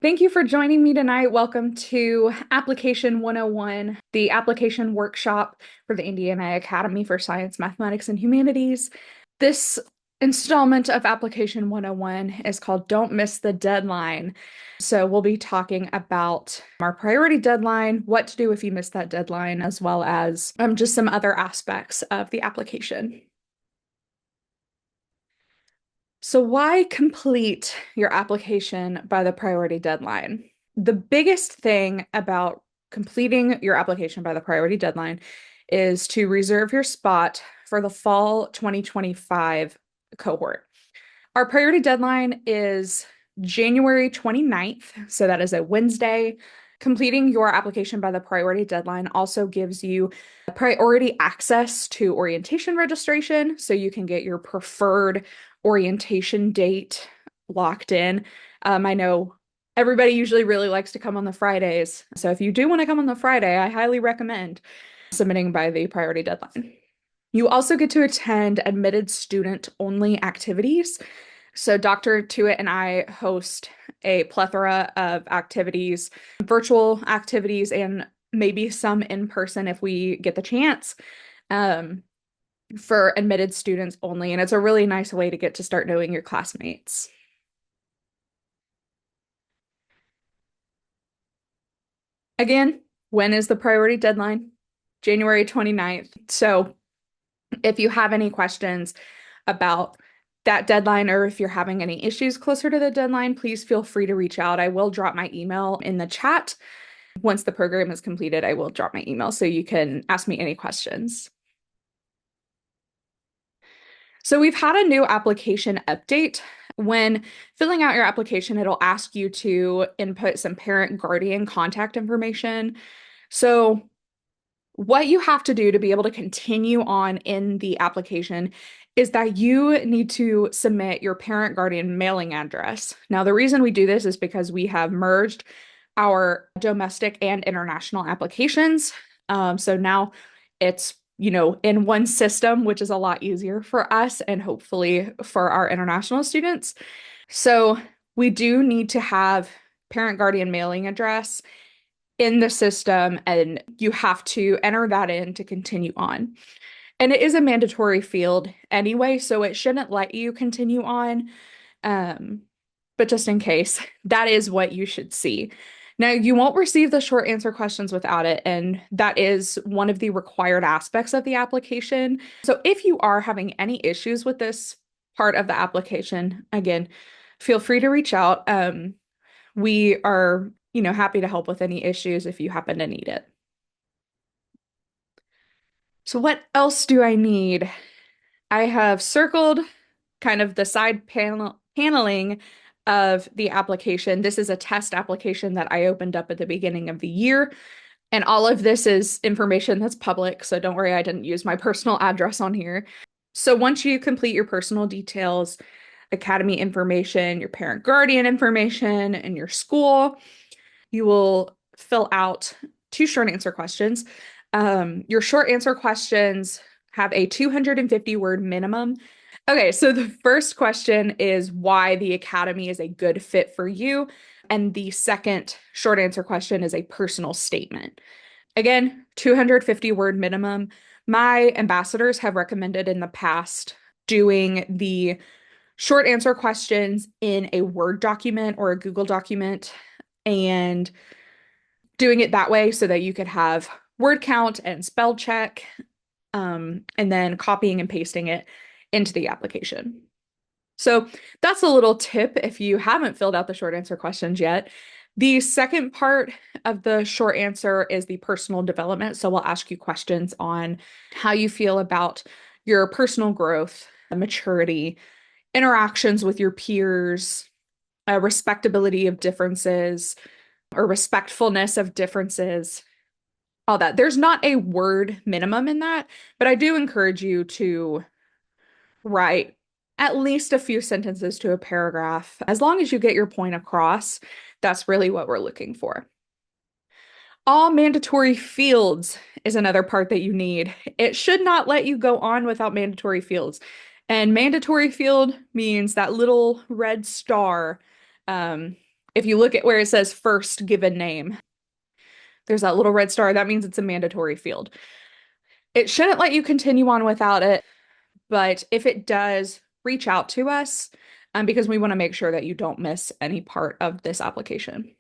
Thank you for joining me tonight. Welcome to Application 101, the application workshop for the Indiana Academy for Science, Mathematics, and Humanities. This installment of Application 101 is called Don't Miss the Deadline. So we'll be talking about our priority deadline, what to do if you miss that deadline, as well as just some other aspects of the application. So why complete your application by the priority deadline? The biggest thing about completing your application by the priority deadline is to reserve your spot for the fall 2025 cohort. Our priority deadline is January 29th, so that is a Wednesday. Completing your application by the priority deadline also gives you priority access to orientation registration, so you can get your preferred orientation date locked in. I know everybody usually really likes to come on the Fridays, so if you do want to come on the Friday, I highly recommend submitting by the priority deadline. You also get to attend admitted student only activities. So Dr. Tuitt and I host a plethora of activities, virtual activities, and maybe some in person if we get the chance, for admitted students only. And it's a really nice way to get to start knowing your classmates. Again, when is the priority deadline? January 29th. So if you have any questions about that deadline, or if you're having any issues closer to the deadline, please feel free to reach out. I will drop my email in the chat. Once the program is completed, I will drop my email so you can ask me any questions. So we've had a new application update. When filling out your application, it'll ask you to input some parent guardian contact information. So what you have to do to be able to continue on in the application is that you need to submit your parent guardian mailing address. Now, the reason we do this is because we have merged our domestic and international applications. So now it's, in one system, which is a lot easier for us and hopefully for our international students. So we do need to have parent guardian mailing address in the system, and you have to enter that in to continue on. And it is a mandatory field anyway, so it shouldn't let you continue on. Um, but just in case, that is what you should see. Now, you won't receive the short answer questions without it, and that is one of the required aspects of the application. So if you are having any issues with this part of the application, again, feel free to reach out. We are, happy to help with any issues if you happen to need it. So what else do I need? I have circled kind of the side paneling of the application. This is a test application that I opened up at the beginning of the year. And all of this is information that's public, so don't worry, I didn't use my personal address on here. So once you complete your personal details, academy information, your parent guardian information, and your school, you will fill out two short answer questions. Your short answer questions have a 250 word minimum. Okay, so the first question is why the academy is a good fit for you. And the second short answer question is a personal statement. Again, 250 word minimum. My ambassadors have recommended in the past doing the short answer questions in a Word document or a Google document and doing it that way so that you could have word count and spell check, and then copying and pasting it into the application. So that's a little tip if you haven't filled out the short answer questions yet. The second part of the short answer is the personal development. So we'll ask you questions on how you feel about your personal growth, maturity, interactions with your peers, respectability of differences, or respectfulness of differences, all that. There's not a word minimum in that, but I do encourage you to write at least a few sentences to a paragraph. As long as you get your point across, that's really what we're looking for. All mandatory fields is another part that you need. It should not let you go on without mandatory fields. And mandatory field means that little red star If you look at where it says first given name, there's that little red star. That means it's a mandatory field. It shouldn't let you continue on without it, but if it does, reach out to us because we want to make sure that you don't miss any part of this application.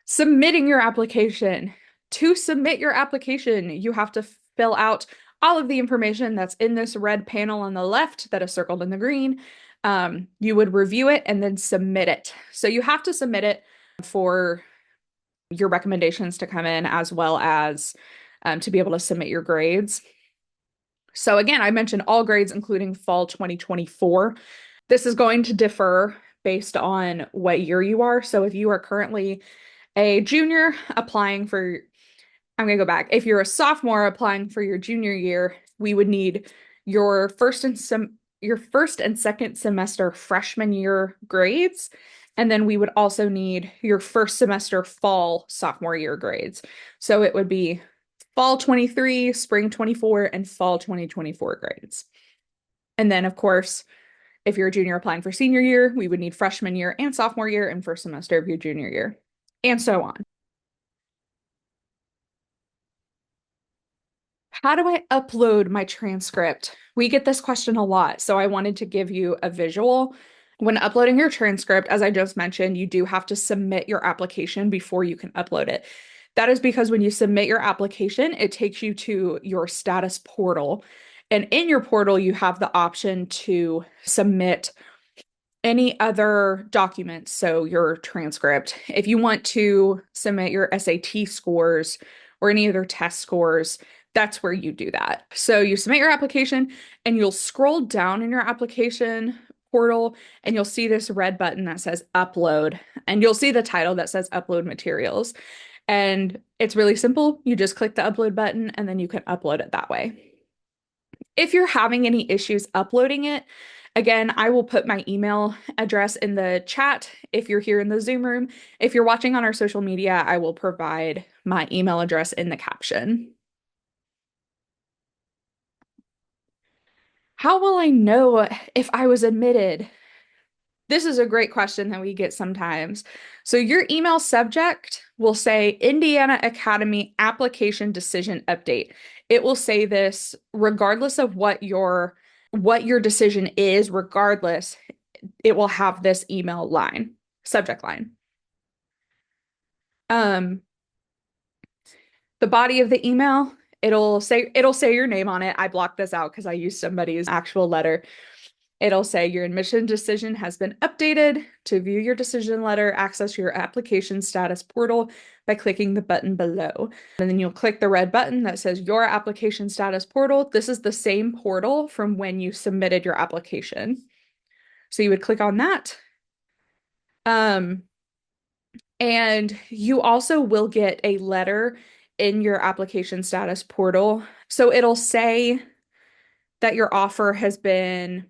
Submitting your application. To submit your application, you have to fill out all of the information that's in this red panel on the left that is circled in the green. You would review it and then submit it. So you have to submit it for your recommendations to come in as well as to be able to submit your grades. So again, I mentioned all grades, including fall 2024. This is going to differ based on what year you are. So if you are currently a junior applying for, I'm going to go back. If you're a sophomore applying for your junior year, we would need your first and second semester freshman year grades. And then we would also need your first semester fall sophomore year grades. So it would be fall 23, spring 24, and fall 2024 grades. And then, of course, if you're a junior applying for senior year, we would need freshman year and sophomore year and first semester of your junior year, and so on. How do I upload my transcript? We get this question a lot, so I wanted to give you a visual. When uploading your transcript, as I just mentioned, you do have to submit your application before you can upload it. That is because when you submit your application, it takes you to your status portal. And in your portal, you have the option to submit any other documents, so your transcript. If you want to submit your SAT scores or any other test scores, that's where you do that. So you submit your application and you'll scroll down in your application portal and you'll see this red button that says upload, and you'll see the title that says upload materials. And it's really simple. You just click the upload button and then you can upload it that way. If you're having any issues uploading it, again, I will put my email address in the chat if you're here in the Zoom room. If you're watching on our social media, I will provide my email address in the caption. How will I know if I was admitted? This is a great question that we get sometimes. So your email subject will say Indiana Academy Application Decision Update. It will say this regardless of what your decision is, regardless, it will have this email line, subject line. The body of the email, it'll say your name on it. I blocked this out because I used somebody's actual letter. It'll say your admission decision has been updated. To view your decision letter, access your application status portal by clicking the button below. And then you'll click the red button that says your application status portal. This is the same portal from when you submitted your application. So you would click on that. And you also will get a letter in your application status portal. So it'll say that your offer has been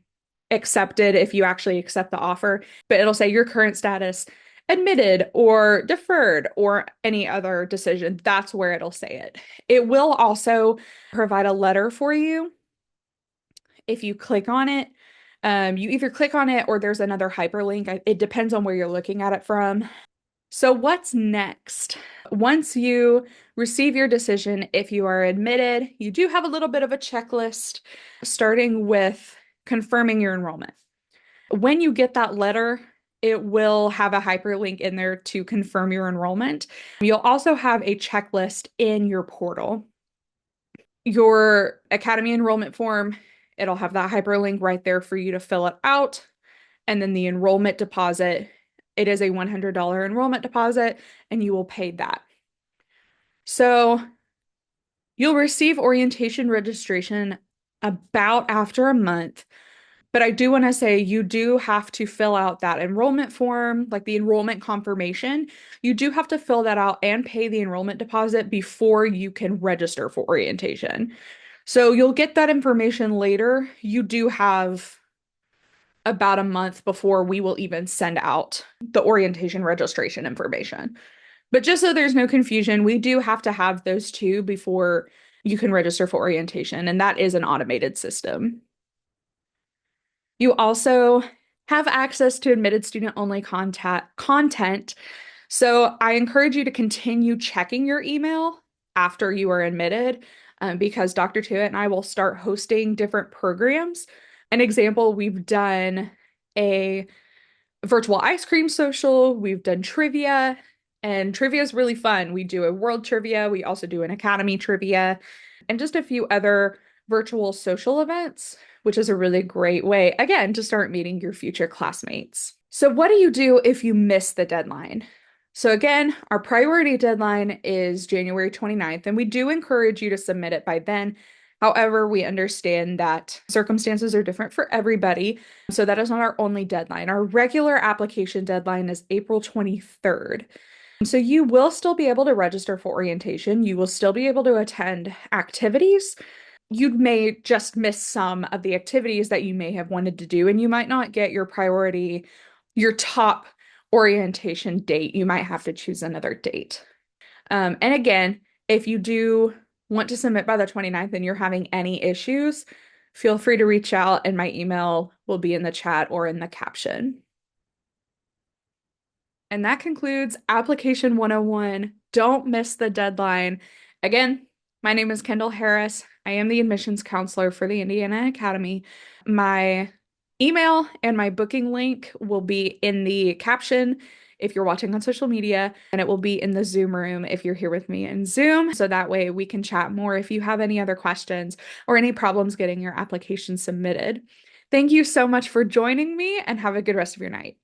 accepted if you actually accept the offer, but it'll say your current status admitted or deferred or any other decision. That's where it'll say it. It will also provide a letter for you. If you click on it, you either click on it or there's another hyperlink. It depends on where you're looking at it from. So what's next? Once you receive your decision, if you are admitted, you do have a little bit of a checklist, starting with confirming your enrollment. When you get that letter, it will have a hyperlink in there to confirm your enrollment. You'll also have a checklist in your portal. Your Academy enrollment form, it'll have that hyperlink right there for you to fill it out. And then the enrollment deposit, it is a $100 enrollment deposit, and you will pay that. So you'll receive orientation registration about after a month. But I do want to say you do have to fill out that enrollment form, like the enrollment confirmation. You do have to fill that out and pay the enrollment deposit before you can register for orientation. So you'll get that information later. You do have about a month before we will even send out the orientation registration information. But just so there's no confusion, we do have to have those two before you can register for orientation, and that is an automated system. You also have access to admitted student-only content. So I encourage you to continue checking your email after you are admitted, because Dr. Tuitt and I will start hosting different programs. An example, we've done a virtual ice cream social, we've done trivia, and trivia is really fun. We do a world trivia, we also do an academy trivia, and just a few other virtual social events, which is a really great way, again, to start meeting your future classmates. So, what do you do if you miss the deadline? So, again, our priority deadline is January 29th, and we do encourage you to submit it by then. However, we understand that circumstances are different for everybody, so that is not our only deadline. Our regular application deadline is April 23rd. So you will still be able to register for orientation. You will still be able to attend activities. You may just miss some of the activities that you may have wanted to do, and you might not get your priority, your top orientation date. You might have to choose another date. And again, if you do want to submit by the 29th and you're having any issues, feel free to reach out, and my email will be in the chat or in the caption. And that concludes Application 101. Don't miss the deadline. Again, my name is Kendall Harris. I am the admissions counselor for the Indiana Academy. My email and my booking link will be in the caption if you're watching on social media, and it will be in the Zoom room if you're here with me in Zoom. So that way we can chat more if you have any other questions or any problems getting your application submitted. Thank you so much for joining me, and have a good rest of your night.